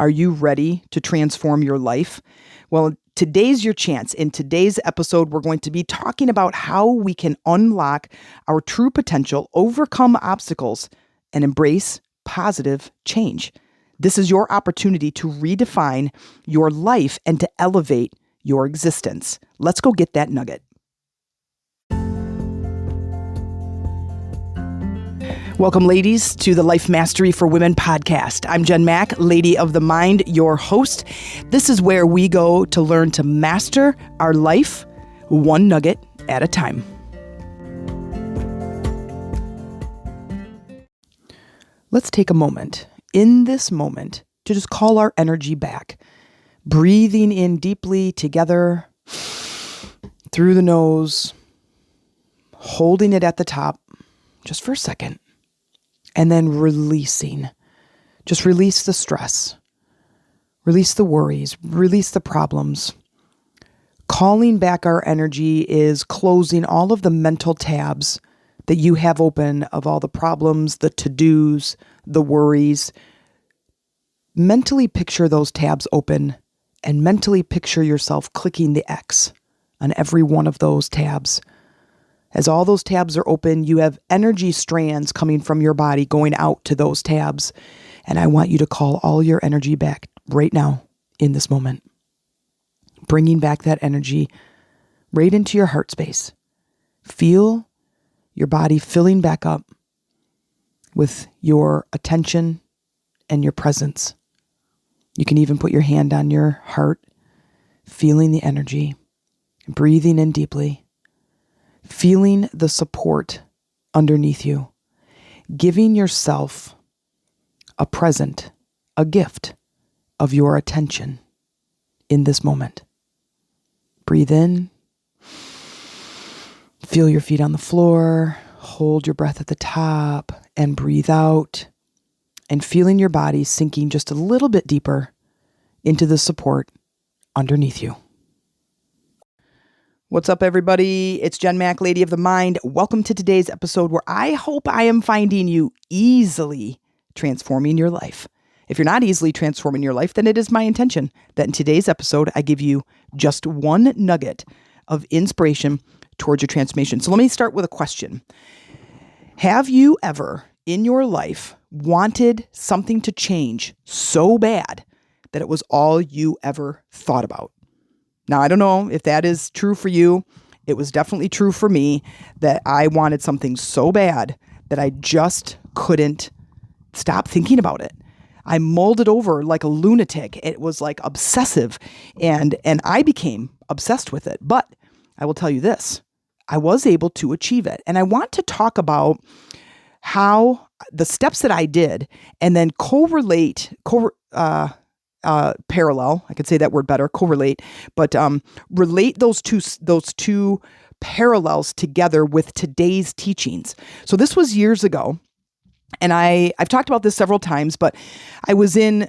Are you ready to transform your life? Well, today's your chance. In today's episode, we're going to be talking about how we can unlock our true potential, overcome obstacles, and embrace positive change. This is your opportunity to redefine your life and to elevate your existence. Let's go get that nugget. Welcome, ladies, to the Life Mastery for Women podcast. I'm Jen Mack, Lady of the Mind, your host. This is where we go to learn to master our life one nugget at a time. Let's take a moment, in this moment, to just call our energy back. Breathing in deeply together through the nose, holding it at the top just for a second. And then releasing. Just release the stress. Release the worries. Release the problems. Calling back our energy is closing all of the mental tabs that you have open of all the problems, the to-dos, the worries. Mentally picture those tabs open and mentally picture yourself clicking the X on every one of those tabs. As all those tabs are open, you have energy strands coming from your body going out to those tabs. And I want you to call all your energy back right now in this moment. Bringing back that energy right into your heart space. Feel your body filling back up with your attention and your presence. You can even put your hand on your heart, feeling the energy, breathing in deeply. Feeling the support underneath you, giving yourself a present, a gift of your attention in this moment. Breathe in, feel your feet on the floor, hold your breath at the top, and breathe out, and feeling your body sinking just a little bit deeper into the support underneath you. What's up, everybody? It's Jen Mack, Lady of the Mind. Welcome to today's episode where I hope I am finding you easily transforming your life. If you're not easily transforming your life, then it is my intention that in today's episode, I give you just one nugget of inspiration towards your transformation. So let me start with a question. Have you ever in your life wanted something to change so bad that it was all you ever thought about? Now, I don't know if that is true for you. It was definitely true for me that I wanted something so bad that I just couldn't stop thinking about it. I mulled it over like a lunatic. It was like obsessive, and I became obsessed with it. But I will tell you this, I was able to achieve it. And I want to talk about how the steps that I did and then parallel, I could say that word better, correlate, but relate those two parallels together with today's teachings. So this was years ago, and I've talked about this several times, but I was in,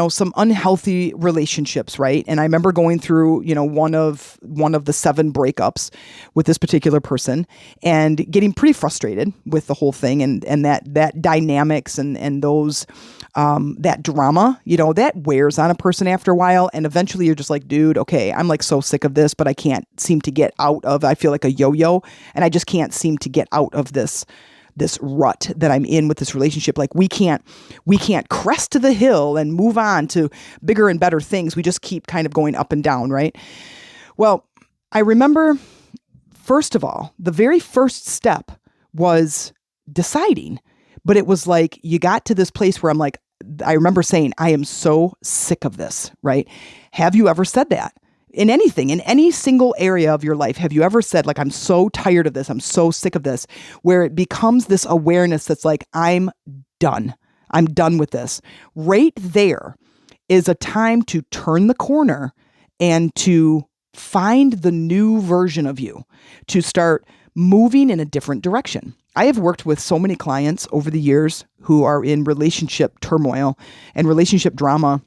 some unhealthy relationships, right? And I remember going through, one of the 7 breakups with this particular person and getting pretty frustrated with the whole thing and that dynamics and those, that drama, that wears on a person after a while. And eventually you're just like, dude, okay, I'm like so sick of this, but I can't seem to get out of, I feel like a yo-yo, and I just can't seem to get out of this rut that I'm in with this relationship. Like we can't crest the hill and move on to bigger and better things. We just keep kind of going up and down, right? Well, I remember, first of all, the very first step was deciding, but it was like, you got to this place where I'm like, I remember saying, I am so sick of this, right? Have you ever said that? In anything, in any single area of your life, have you ever said, like, I'm so tired of this, I'm so sick of this, where it becomes this awareness that's like, I'm done with this. Right there is a time to turn the corner and to find the new version of you, to start moving in a different direction. I have worked with so many clients over the years who are in relationship turmoil and relationship drama.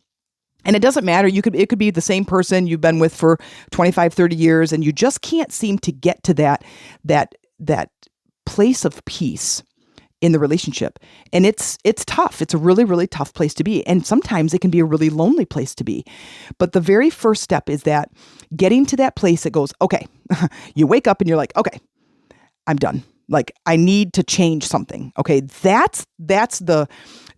And it doesn't matter. It could be the same person you've been with for 25, 30 years, and you just can't seem to get to that place of peace in the relationship. And it's tough. It's a really, really tough place to be. And sometimes it can be a really lonely place to be. But the very first step is that getting to that place that goes, okay, you wake up and you're like, okay, I'm done. Like, I need to change something. Okay. That's the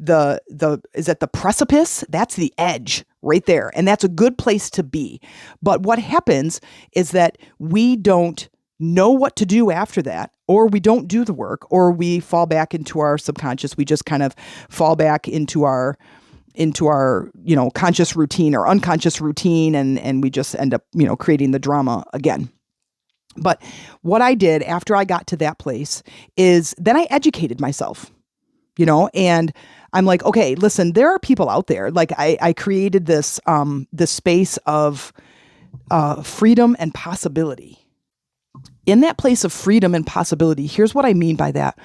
is that the precipice? That's the edge right there. And that's a good place to be. But what happens is that we don't know what to do after that, or we don't do the work, or we fall back into our subconscious. We just kind of fall back into our conscious routine or unconscious routine, and we just end up, creating the drama again. But what I did after I got to that place is then I educated myself, and I'm like, okay, listen, there are people out there. Like I created this space of freedom and possibility. In that place of freedom and possibility, here's what I mean by that.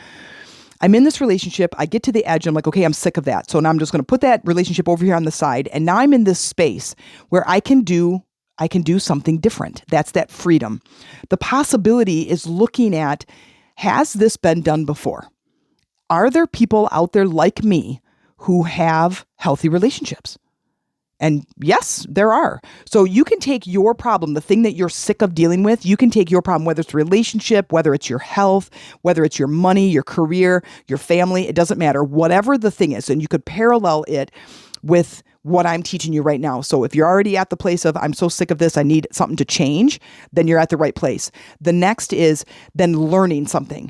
I'm in this relationship. I get to the edge. And I'm like, okay, I'm sick of that. So now I'm just going to put that relationship over here on the side. And now I'm in this space where I can do something different. That's that freedom. The possibility is looking at, has this been done before? Are there people out there like me who have healthy relationships? And yes, there are. So you can take your problem, the thing that you're sick of dealing with, you can take your problem, whether it's a relationship, whether it's your health, whether it's your money, your career, your family, it doesn't matter, whatever the thing is. And you could parallel it with what I'm teaching you right now. So if you're already at the place of, I'm so sick of this, I need something to change, then you're at the right place. The next is then learning something.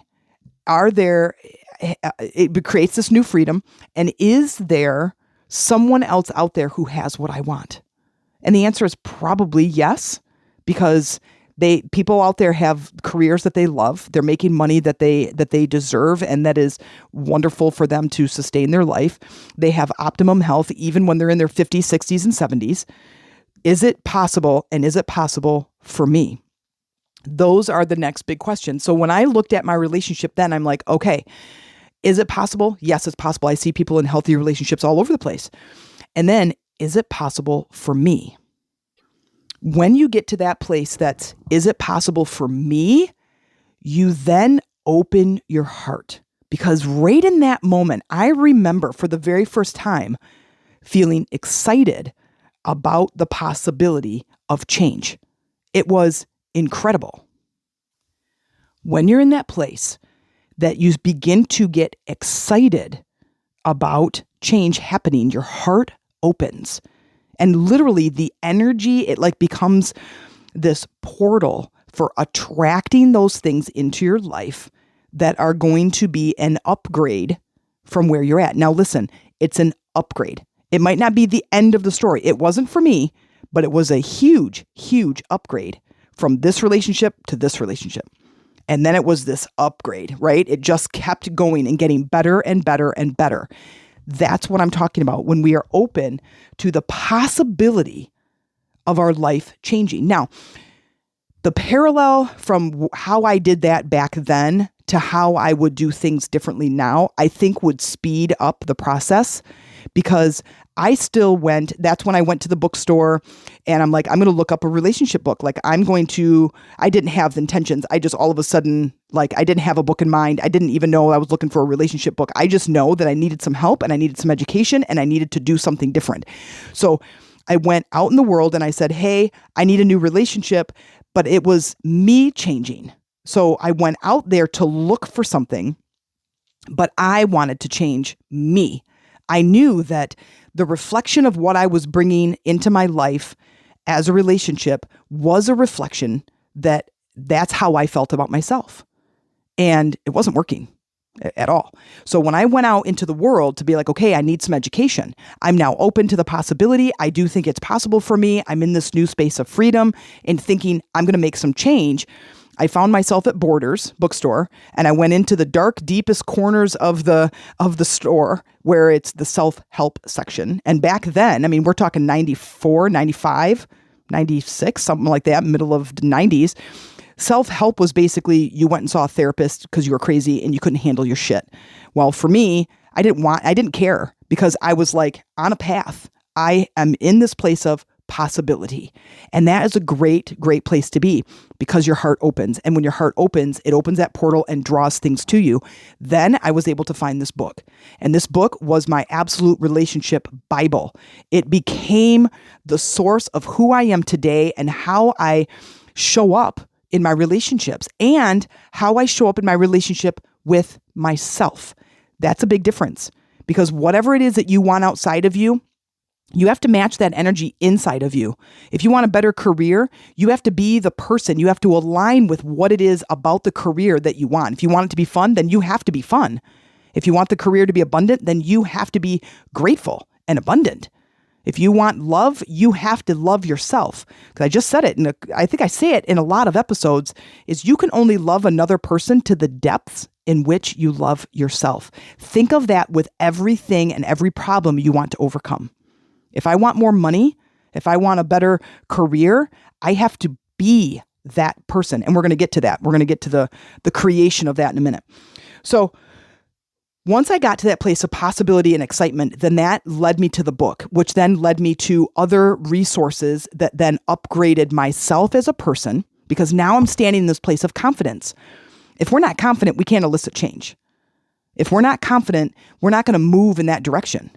It creates this new freedom. And is there someone else out there who has what I want? And the answer is probably yes, because people out there have careers that they love. They're making money that they deserve, and that is wonderful for them to sustain their life. They have optimum health even when they're in their 50s, 60s, and 70s. Is it possible? And is it possible for me? Those are the next big questions. So when I looked at my relationship then, I'm like, okay, is it possible? Yes, it's possible. I see people in healthy relationships all over the place. And then, is it possible for me? When you get to that place is it possible for me? You then open your heart. Because right in that moment, I remember for the very first time feeling excited about the possibility of change. It was incredible. When you're in that place that you begin to get excited about change happening, your heart opens. And literally the energy, it like becomes this portal for attracting those things into your life that are going to be an upgrade from where you're at. Now listen, it's an upgrade. It might not be the end of the story. It wasn't for me, but it was a huge, huge upgrade from this relationship to this relationship. And then it was this upgrade, right? It just kept going and getting better and better and better. That's what I'm talking about when we are open to the possibility of our life changing. Now, the parallel from how I did that back then to how I would do things differently now, I think would speed up the process, because I still that's when I went to the bookstore and I'm like, I'm going to look up a relationship book. Like I didn't have the intentions. I just all of a sudden, like I didn't have a book in mind. I didn't even know I was looking for a relationship book. I just know that I needed some help and I needed some education and I needed to do something different. So I went out in the world and I said, hey, I need a new relationship, but it was me changing. So I went out there to look for something, but I wanted to change me. I knew that the reflection of what I was bringing into my life as a relationship was a reflection that's how I felt about myself. And it wasn't working at all. So when I went out into the world to be like, okay, I need some education. I'm now open to the possibility. I do think it's possible for me. I'm in this new space of freedom and thinking I'm going to make some change. I found myself at Borders bookstore, and I went into the dark, deepest corners of the store where it's the self-help section. And back then, I mean, we're talking 94, 95, 96, something like that, middle of the 90s. Self-help was basically you went and saw a therapist because you were crazy and you couldn't handle your shit. Well, for me, I didn't care, because I was like on a path. I am in this place of possibility. And that is a great, great place to be because your heart opens. And when your heart opens, it opens that portal and draws things to you. Then I was able to find this book. And this book was my absolute relationship Bible. It became the source of who I am today and how I show up in my relationships and how I show up in my relationship with myself. That's a big difference because whatever it is that you want outside of you, you have to match that energy inside of you. If you want a better career, you have to be the person. You have to align with what it is about the career that you want. If you want it to be fun, then you have to be fun. If you want the career to be abundant, then you have to be grateful and abundant. If you want love, you have to love yourself. Because I just said it, and I think I say it in a lot of episodes, is you can only love another person to the depths in which you love yourself. Think of that with everything and every problem you want to overcome. If I want more money, if I want a better career, I have to be that person. And we're going to get to that. We're going to get to the creation of that in a minute. So once I got to that place of possibility and excitement, then that led me to the book, which then led me to other resources that then upgraded myself as a person, because now I'm standing in this place of confidence. If we're not confident, we can't elicit change. If we're not confident, we're not going to move in that direction.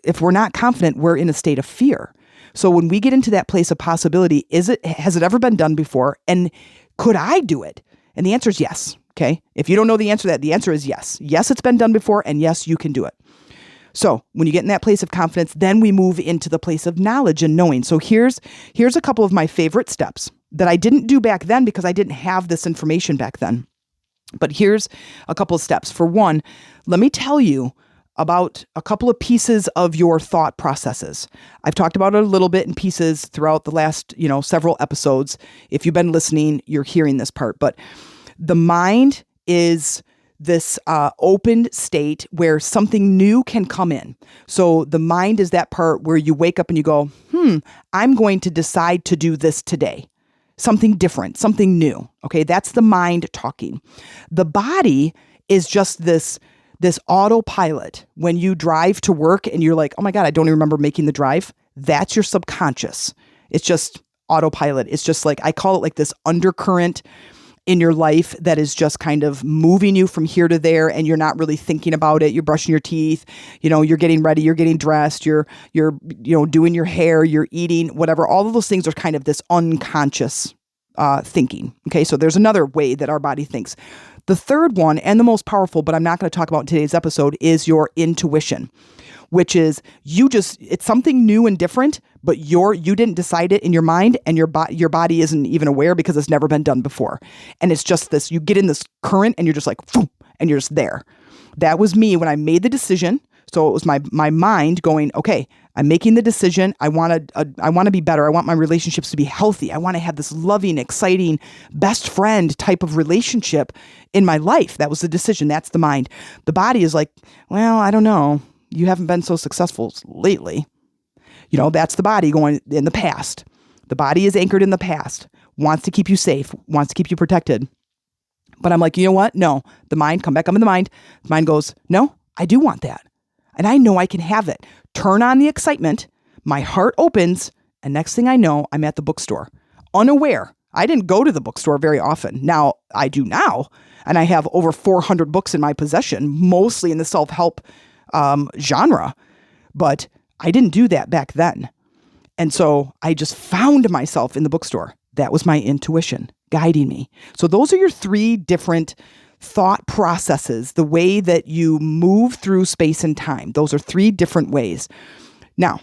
If we're not confident, we're in a state of fear. So when we get into that place of possibility, has it ever been done before? And could I do it? And the answer is yes. Okay. If you don't know the answer to that, the answer is yes. Yes, it's been done before. And yes, you can do it. So when you get in that place of confidence, then we move into the place of knowledge and knowing. So here's a couple of my favorite steps that I didn't do back then because I didn't have this information back then. But here's a couple of steps. For one, let me tell you about a couple of pieces of your thought processes. I've talked about it a little bit in pieces throughout the last, several episodes. If you've been listening, you're hearing this part. But the mind is this open state where something new can come in. So the mind is that part where you wake up and you go, I'm going to decide to do this today. Something different, something new. Okay, that's the mind talking. The body is just this autopilot. When you drive to work and you're like, oh my God, I don't even remember making the drive. That's your subconscious. It's just autopilot. It's just like, I call it like this undercurrent in your life that is just kind of moving you from here to there and you're not really thinking about it. You're brushing your teeth, you're getting ready, you're getting dressed, you're doing your hair, you're eating, whatever. All of those things are kind of this unconscious thinking. Okay, so there's another way that our body thinks. The third one, and the most powerful, but I'm not going to talk about in today's episode, is your intuition, which is it's something new and different, but you didn't decide it in your mind, and your body isn't even aware because it's never been done before. And it's just this, you get in this current and you're just like, boom, and you're just there. That was me when I made the decision. So it was my mind going, okay, I'm making the decision. I want to be better. I want my relationships to be healthy. I want to have this loving, exciting, best friend type of relationship in my life. That was the decision. That's the mind. The body is like, well, I don't know. You haven't been so successful lately. That's the body going in the past. The body is anchored in the past, wants to keep you safe, wants to keep you protected. But I'm like, you know what? No, the mind, come back up in the mind. The mind goes, no, I do want that. And I know I can have it. Turn on the excitement. My heart opens. And next thing I know, I'm at the bookstore. Unaware. I didn't go to the bookstore very often. Now, I do now. And I have over 400 books in my possession, mostly in the self-help genre. But I didn't do that back then. And so I just found myself in the bookstore. That was my intuition guiding me. So those are your three different thought processes, the way that you move through space and time. Those are three different ways. Now,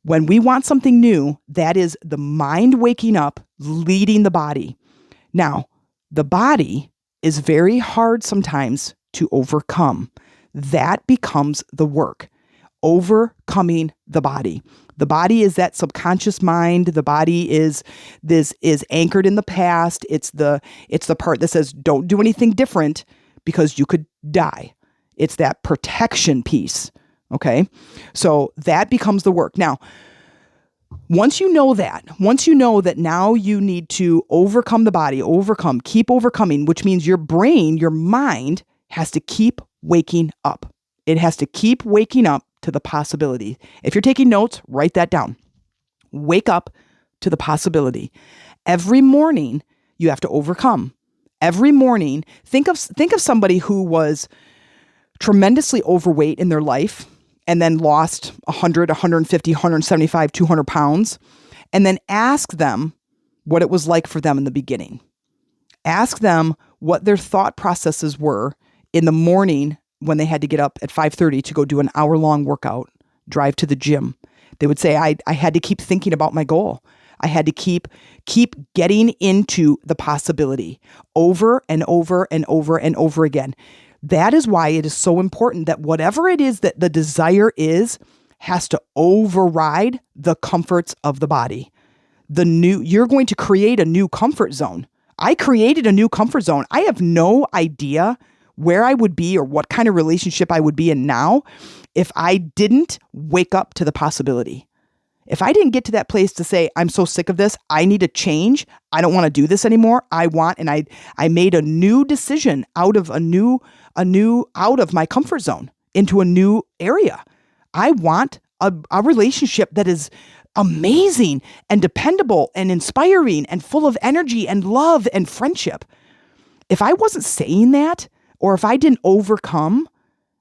when we want something new, that is the mind waking up, leading the body. Now, the body is very hard sometimes to overcome. That becomes the work, overcoming the body. The body is that subconscious mind. The body is anchored in the past. It's the part that says, don't do anything different because you could die. It's that protection piece. Okay. So that becomes the work. Now, once you know that now you need to overcome the body, keep overcoming, which means your brain, your mind has to keep waking up. It has to keep waking up to the possibility. If you're taking notes, write that down. Wake up to the possibility. Every morning you have to overcome. Every morning, think of somebody who was tremendously overweight in their life and then lost 100, 150, 175, 200 pounds, and then ask them what it was like for them in the beginning. Ask them what their thought processes were in the morning when they had to get up at 5:30 to go do an hour-long workout, drive to the gym. They would say, I had to keep thinking about my goal. I had to keep getting into the possibility over and over and over and over again. That is why it is so important that whatever it is that the desire is has to override the comforts of the body. You're going to create a new comfort zone. I created a new comfort zone. I have no idea where I would be or what kind of relationship I would be in now if I didn't wake up to the possibility. If I didn't get to that place to say, I'm so sick of this, I need to change, I don't want to do this anymore, I made a new decision out of my comfort zone into a new area. I want a relationship that is amazing and dependable and inspiring and full of energy and love and friendship. If I wasn't saying that, or if I didn't overcome,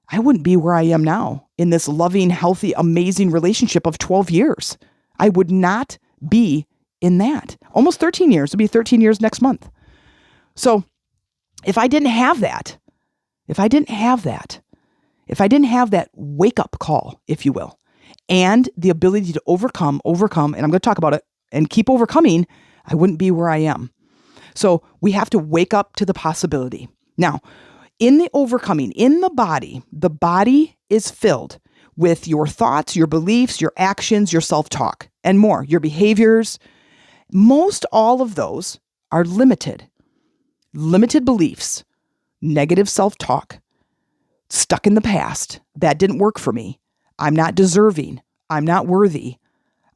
I wouldn't be where I am now in this loving, healthy, amazing relationship of 12 years. I would not be in that. Almost 13 years. It'll be 13 years next month. So if I didn't have that wake up call, if you will, and the ability to overcome, and I'm going to talk about it and keep overcoming, I wouldn't be where I am. So we have to wake up to the possibility. Now, in the overcoming, in the body is filled with your thoughts, your beliefs, your actions, your self-talk, and more, your behaviors. Most all of those are limited beliefs, negative self-talk, stuck in the past. That didn't work for me. I'm not deserving. I'm not worthy.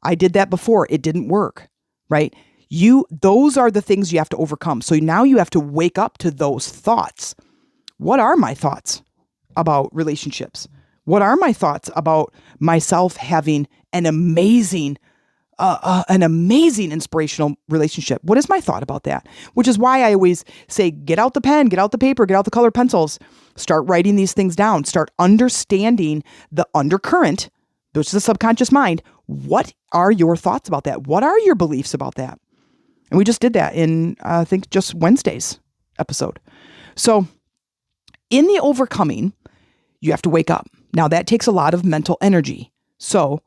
I did that before. It didn't work, right? Those are the things you have to overcome. So now you have to wake up to those thoughts. What are my thoughts about relationships? What are my thoughts about myself having an amazing inspirational relationship? What is my thought about that? Which is why I always say, get out the pen, get out the paper, get out the colored pencils, start writing these things down, start understanding the undercurrent, which is the subconscious mind. What are your thoughts about that? What are your beliefs about that? And we just did that in, I think, just Wednesday's episode. So in the overcoming, you have to wake up. Now that takes a lot of mental energy. So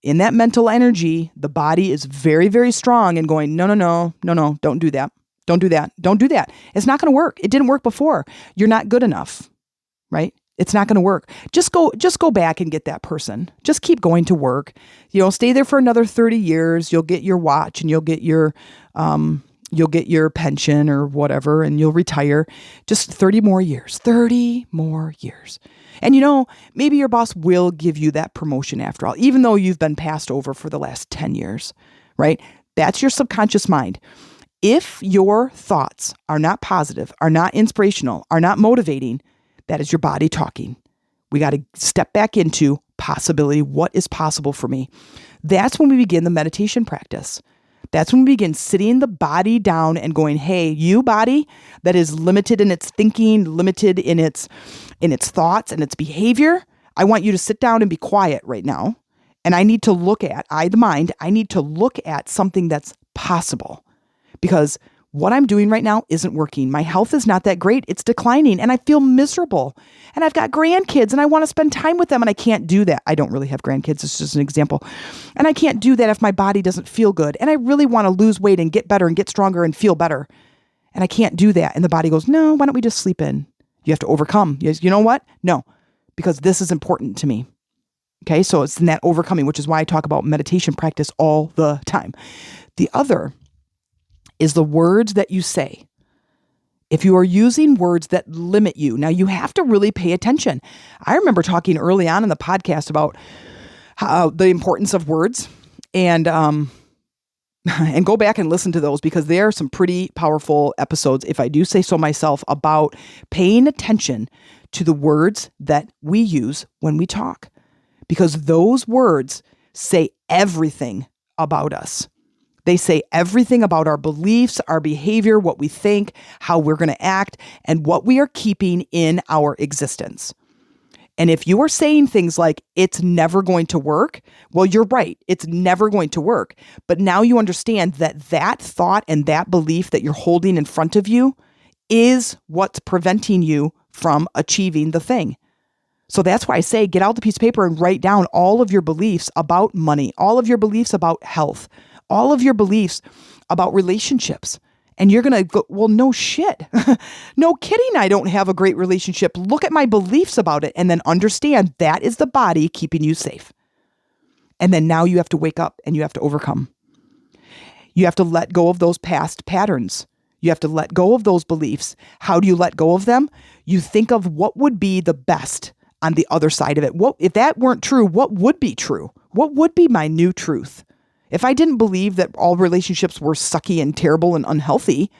in that mental energy, the body is very, very strong and going, no, don't do that. Don't do that. Don't do that. It's not going to work. It didn't work before. You're not good enough, right? It's not going to work. Just go back and get that person. Just keep going to work. Stay there for another 30 years. You'll get your watch and you'll get your pension or whatever, and you'll retire. Just 30 more years. And maybe your boss will give you that promotion after all, even though you've been passed over for the last 10 years, right? That's your subconscious mind. If your thoughts are not positive, are not inspirational, are not motivating, that is your body talking. We got to step back into possibility. What is possible for me? That's when we begin the meditation practice. That's when we begin sitting the body down and going, hey, you body that is limited in its thinking, limited in its thoughts and its behavior, I want you to sit down and be quiet right now. And I need to look at, the mind, I need to look at something that's possible. Because what I'm doing right now isn't working. My health is not that great. It's declining and I feel miserable. And I've got grandkids and I want to spend time with them and I can't do that. I don't really have grandkids. It's just an example. And I can't do that if my body doesn't feel good. And I really want to lose weight and get better and get stronger and feel better. And I can't do that. And the body goes, no, why don't we just sleep in? You have to overcome. You know what? No, because this is important to me. Okay. So it's in that overcoming, which is why I talk about meditation practice all the time. The other is the words that you say. If you are using words that limit you, now you have to really pay attention. I remember talking early on in the podcast about the importance of words, and go back and listen to those because they are some pretty powerful episodes, if I do say so myself, about paying attention to the words that we use when we talk, because those words say everything about us. They say everything about our beliefs, our behavior, what we think, how we're going to act, and what we are keeping in our existence. And if you are saying things like, it's never going to work, well, you're right. It's never going to work. But now you understand that that thought and that belief that you're holding in front of you is what's preventing you from achieving the thing. So that's why I say, get out the piece of paper and write down all of your beliefs about money, all of your beliefs about health, all of your beliefs about relationships. And you're going to go, well, no shit. No kidding. I don't have a great relationship. Look at my beliefs about it and then understand that is the body keeping you safe. And then now you have to wake up and you have to overcome. You have to let go of those past patterns. You have to let go of those beliefs. How do you let go of them? You think of what would be the best on the other side of it. What if that weren't true, what would be true? What would be my new truth? If I didn't believe that all relationships were sucky and terrible and unhealthy,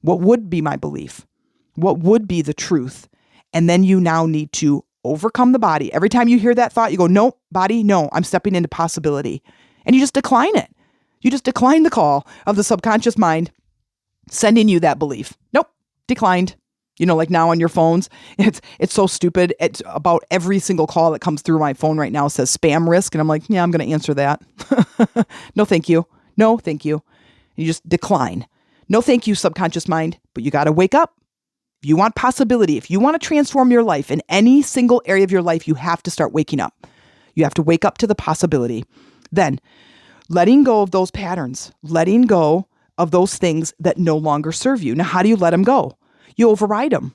what would be my belief? What would be the truth? And then you now need to overcome the body. Every time you hear that thought, you go, no, body, no, I'm stepping into possibility. And you just decline it. You just decline the call of the subconscious mind sending you that belief. Nope, declined. Like now on your phones, it's so stupid. It's about every single call that comes through my phone right now says spam risk. And I'm like, yeah, I'm going to answer that. No, thank you. No, thank you. You just decline. No, thank you, subconscious mind. But you got to wake up. If you want possibility, if you want to transform your life in any single area of your life, you have to start waking up. You have to wake up to the possibility. Then letting go of those patterns, letting go of those things that no longer serve you. Now, how do you let them go? You override them.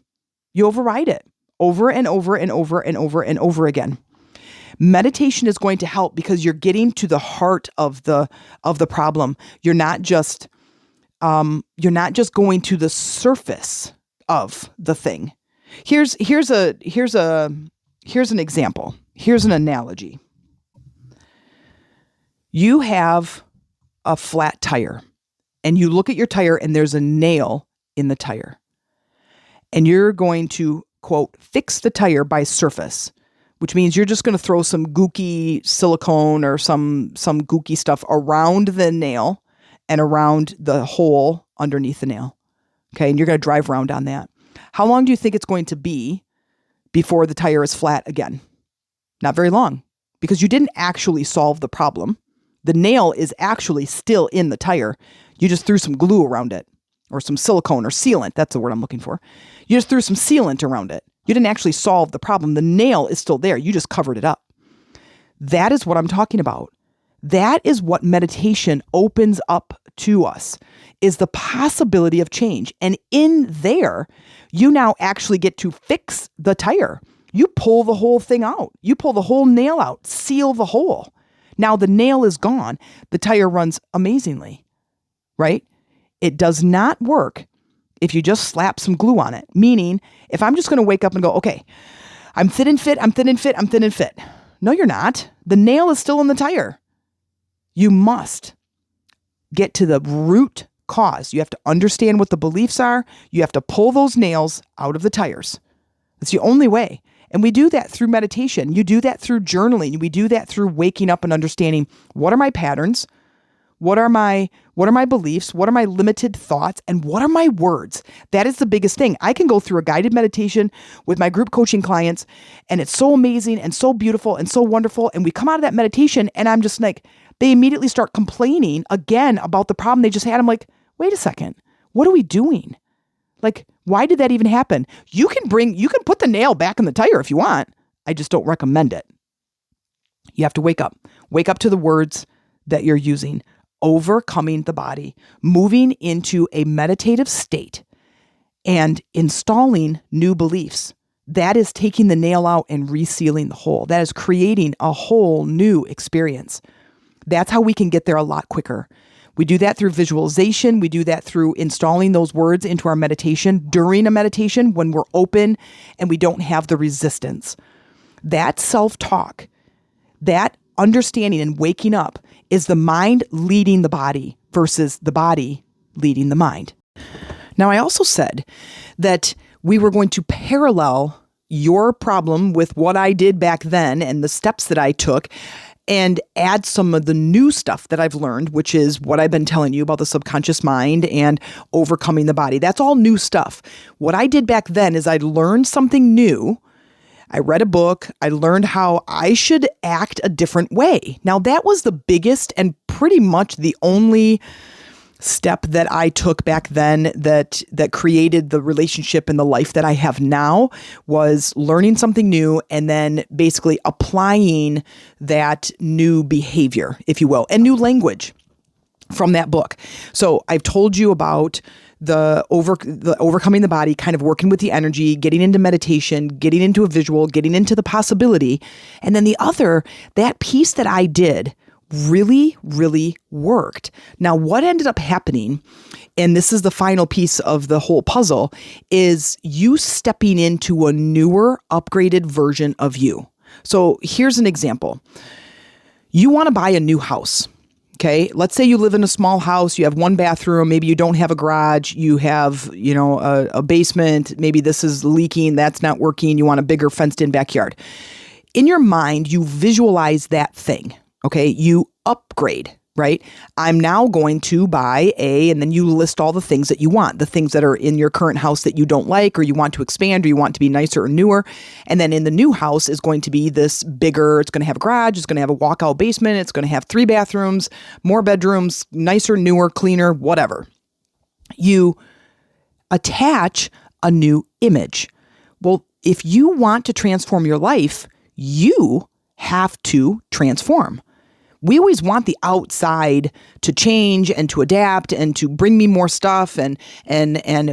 You override it over and over and over and over and over again. Meditation is going to help because you're getting to the heart of the problem. You're not just going to the surface of the thing. Here's an example. Here's an analogy. You have a flat tire and you look at your tire and there's a nail in the tire. And you're going to, quote, fix the tire by surface, which means you're just going to throw some gooky silicone or some gooky stuff around the nail and around the hole underneath the nail. Okay, and you're going to drive around on that. How long do you think it's going to be before the tire is flat again? Not very long, because you didn't actually solve the problem. The nail is actually still in the tire. You just threw some glue around it. Or some silicone or sealant. That's the word I'm looking for. You just threw some sealant around it. You didn't actually solve the problem. The nail is still there. You just covered it up. That is what I'm talking about. That is what meditation opens up to us, is the possibility of change. And in there, you now actually get to fix the tire. You pull the whole thing out. You pull the whole nail out, seal the hole. Now the nail is gone. The tire runs amazingly, right? It does not work if you just slap some glue on it. Meaning, if I'm just going to wake up and go, okay, I'm thin and fit, I'm thin and fit, I'm thin and fit. No, you're not. The nail is still in the tire. You must get to the root cause. You have to understand what the beliefs are. You have to pull those nails out of the tires. That's the only way. And we do that through meditation. You do that through journaling. We do that through waking up and understanding, what are my patterns? What are my beliefs? What are my limited thoughts? And what are my words? That is the biggest thing. I can go through a guided meditation with my group coaching clients, and it's so amazing and so beautiful and so wonderful. And we come out of that meditation and I'm just like, they immediately start complaining again about the problem they just had. I'm like, wait a second, what are we doing? Like, why did that even happen? You can put the nail back in the tire if you want. I just don't recommend it. You have to wake up to the words that you're using. Overcoming the body, moving into a meditative state, and installing new beliefs. That is taking the nail out and resealing the hole. That is creating a whole new experience. That's how we can get there a lot quicker. We do that through visualization. We do that through installing those words into our meditation during a meditation when we're open and we don't have the resistance. That self-talk, that understanding and waking up is the mind leading the body versus the body leading the mind. Now, I also said that we were going to parallel your problem with what I did back then and the steps that I took and add some of the new stuff that I've learned, which is what I've been telling you about the subconscious mind and overcoming the body. That's all new stuff. What I did back then is I learned something new. I read a book. I learned how I should act a different way. Now, that was the biggest and pretty much the only step that I took back then that created the relationship and the life that I have now, was learning something new and then basically applying that new behavior, if you will, and new language from that book. So I've told you about the overcoming the body, kind of working with the energy, getting into meditation, getting into a visual, getting into the possibility. And then that piece that I did really, really worked. Now, what ended up happening, and this is the final piece of the whole puzzle, is you stepping into a newer, upgraded version of you. So here's an example. You want to buy a new house. Okay, let's say you live in a small house, you have one bathroom, maybe you don't have a garage, you have, a basement, maybe this is leaking, that's not working, you want a bigger fenced-in backyard. In your mind, you visualize that thing, okay? You upgrade, right? I'm now going to buy and then you list all the things that you want, the things that are in your current house that you don't like, or you want to expand, or you want to be nicer or newer. And then in the new house is going to be this bigger, it's going to have a garage, it's going to have a walkout basement, it's going to have 3 bathrooms, more bedrooms, nicer, newer, cleaner, whatever. You attach a new image. Well, if you want to transform your life, you have to transform. We always want the outside to change and to adapt and to bring me more stuff and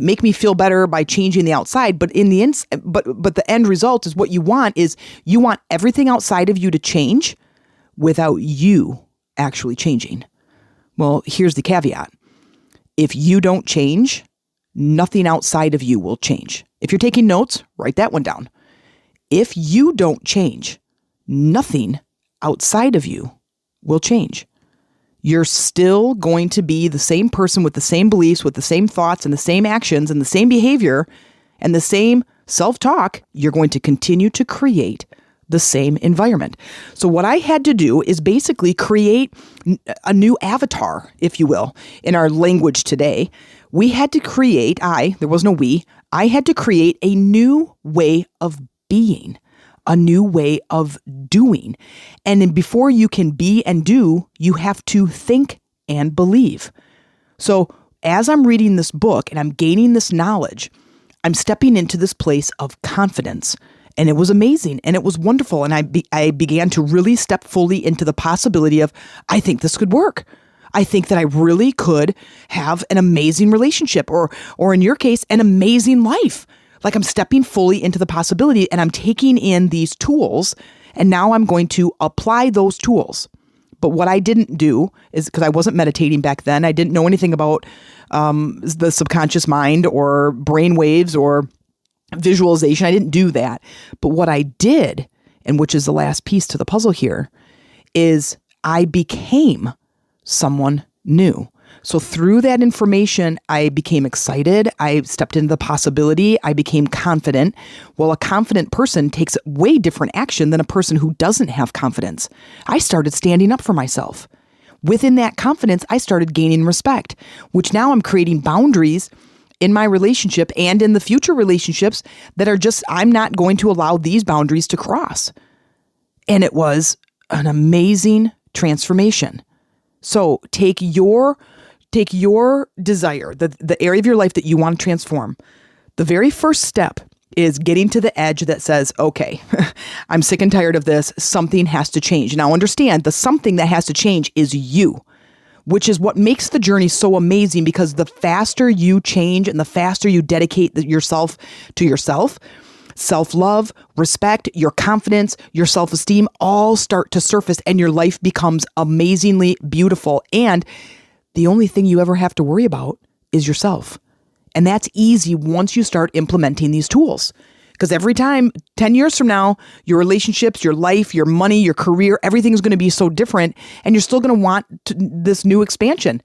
make me feel better by changing the outside. But in the but the end result is what you want everything outside of you to change without you actually changing. Well, here's the caveat. If you don't change, nothing outside of you will change. If you're taking notes, write that one down. If you don't change, nothing outside of you will change. You're still going to be the same person with the same beliefs, with the same thoughts and the same actions and the same behavior and the same self-talk. You're going to continue to create the same environment. So what I had to do is basically create a new avatar, if you will, in our language today. We had to create, there was no we, I had to create a new way of being, a new way of doing. And then before you can be and do, you have to think and believe. So as I'm reading this book and I'm gaining this knowledge, I'm stepping into this place of confidence. And it was amazing and it was wonderful. And I began to really step fully into the possibility of, I think this could work. I think that I really could have an amazing relationship or in your case, an amazing life. Like I'm stepping fully into the possibility and I'm taking in these tools and now I'm going to apply those tools. But what I didn't do is, because I wasn't meditating back then, I didn't know anything about the subconscious mind or brain waves or visualization. I didn't do that. But what I did, and which is the last piece to the puzzle here, is I became someone new. So through that information, I became excited. I stepped into the possibility. I became confident. Well, a confident person takes way different action than a person who doesn't have confidence. I started standing up for myself. Within that confidence, I started gaining respect, which now I'm creating boundaries in my relationship and in the future relationships that are just, I'm not going to allow these boundaries to cross. And it was an amazing transformation. So take your desire, the area of your life that you want to transform. The very first step is getting to the edge that says, okay, I'm sick and tired of this. Something has to change. Now understand, the something that has to change is you, which is what makes the journey so amazing, because the faster you change and the faster you dedicate yourself to yourself, self-love, respect, your confidence, your self-esteem all start to surface and your life becomes amazingly beautiful. And the only thing you ever have to worry about is yourself. And that's easy once you start implementing these tools. Because every time, 10 years from now, your relationships, your life, your money, your career, everything's going to be so different and you're still going to want this new expansion.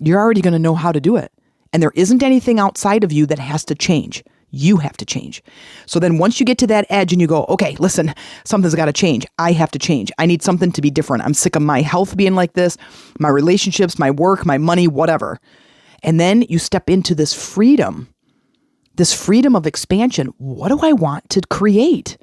You're already going to know how to do it. And there isn't anything outside of you that has to change. You have to change. So then once you get to that edge and you go, okay, listen, something's got to change. I have to change. I need something to be different. I'm sick of my health being like this, my relationships, my work, my money, whatever. And then you step into this freedom of expansion. What do I want to create?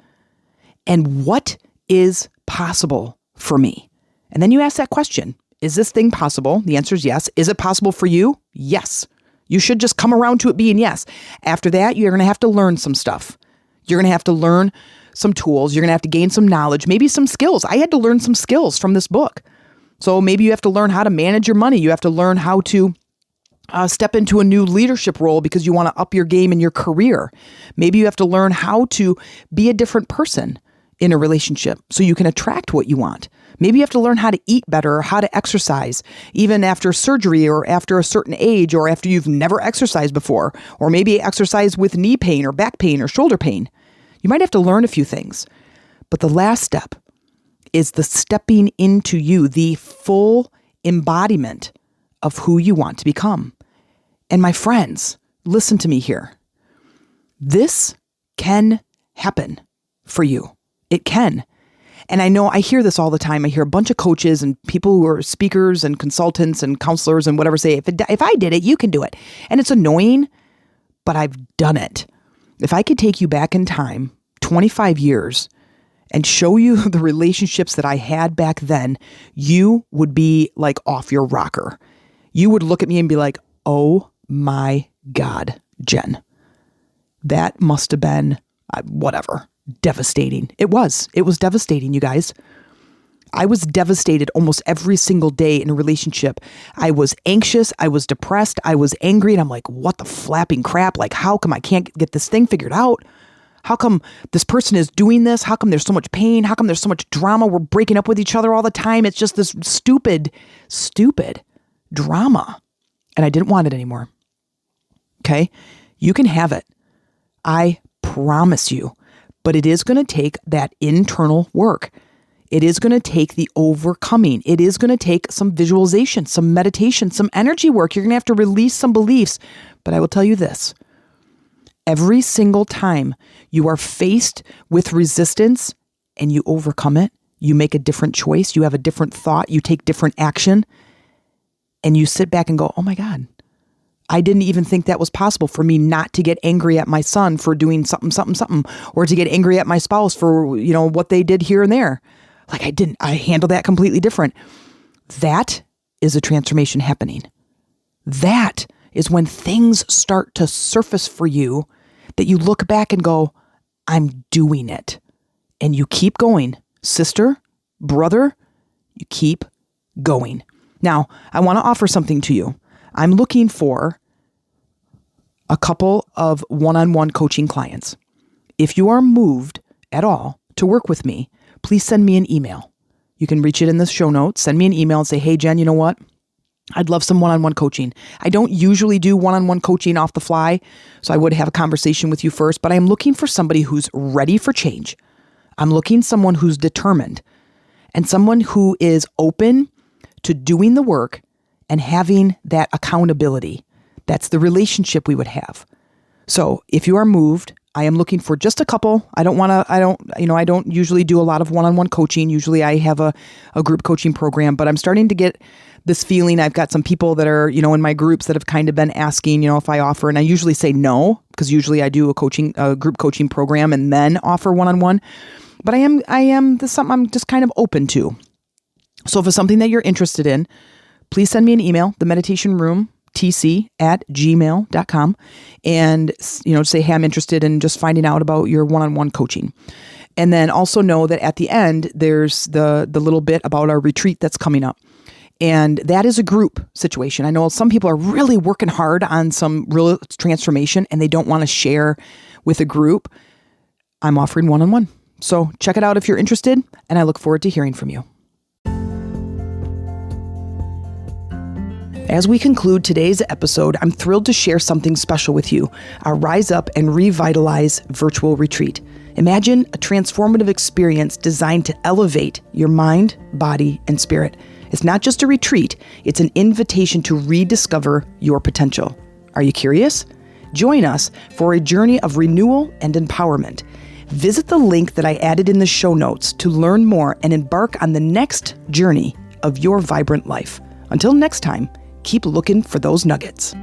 And what is possible for me? And then you ask that question, is this thing possible? The answer is yes. Is it possible for you? Yes. You should just come around to it being yes. After that, you're going to have to learn some stuff. You're going to have to learn some tools. You're going to have to gain some knowledge, maybe some skills. I had to learn some skills from this book. So maybe you have to learn how to manage your money. You have to learn how to step into a new leadership role because you want to up your game in your career. Maybe you have to learn how to be a different person in a relationship so you can attract what you want. Maybe you have to learn how to eat better or how to exercise, even after surgery or after a certain age or after you've never exercised before, or maybe exercise with knee pain or back pain or shoulder pain. You might have to learn a few things. But the last step is the stepping into you, the full embodiment of who you want to become. And my friends, listen to me here. This can happen for you. It can. And I know I hear this all the time. I hear a bunch of coaches and people who are speakers and consultants and counselors and whatever say, if I did it, you can do it. And it's annoying, but I've done it. If I could take you back in time, 25 years, and show you the relationships that I had back then, you would be like off your rocker. You would look at me and be like, oh my God, Jen, that must have been whatever. Devastating. It was devastating, you guys. I was devastated almost every single day in a relationship. I was anxious. I was depressed. I was angry. And I'm like, what the flapping crap? Like, how come I can't get this thing figured out? How come this person is doing this? How come there's so much pain? How come there's so much drama? We're breaking up with each other all the time. It's just this stupid drama. And I didn't want it anymore. Okay? You can have it. I promise you. But it is going to take that internal work. It is going to take the overcoming. It is going to take some visualization, some meditation, some energy work. You're going to have to release some beliefs. But I will tell you this. Every single time you are faced with resistance and you overcome it, you make a different choice, you have a different thought, you take different action, and you sit back and go, oh my God, I didn't even think that was possible for me not to get angry at my son for doing something, or to get angry at my spouse for, what they did here and there. Like I handled that completely different. That is a transformation happening. That is when things start to surface for you that you look back and go, I'm doing it. And you keep going. Sister, brother, you keep going. Now, I want to offer something to you. I'm looking for a couple of one-on-one coaching clients. If you are moved at all to work with me, please send me an email. You can reach it in the show notes. Send me an email and say, hey, Jen, you know what? I'd love some one-on-one coaching. I don't usually do one-on-one coaching off the fly, so I would have a conversation with you first, but I'm looking for somebody who's ready for change. I'm looking someone who's determined and someone who is open to doing the work and having that accountability. That's the relationship we would have. So if you are moved, I am looking for just a couple. I don't usually do a lot of one-on-one coaching. Usually I have a group coaching program, but I'm starting to get this feeling. I've got some people that are, in my groups that have kind of been asking, if I offer, and I usually say no, because usually I do a group coaching program and then offer one-on-one. But this is something I'm just kind of open to. So if it's something that you're interested in, please send me an email, themeditationroomtc@gmail.com, and say, hey, I'm interested in just finding out about your one-on-one coaching. And then also know that at the end, there's the little bit about our retreat that's coming up. And that is a group situation. I know some people are really working hard on some real transformation and they don't want to share with a group. I'm offering one-on-one. So check it out if you're interested, and I look forward to hearing from you. As we conclude today's episode, I'm thrilled to share something special with you, our Rise Up and Revitalize virtual retreat. Imagine a transformative experience designed to elevate your mind, body, and spirit. It's not just a retreat, it's an invitation to rediscover your potential. Are you curious? Join us for a journey of renewal and empowerment. Visit the link that I added in the show notes to learn more and embark on the next journey of your vibrant life. Until next time, keep looking for those nuggets.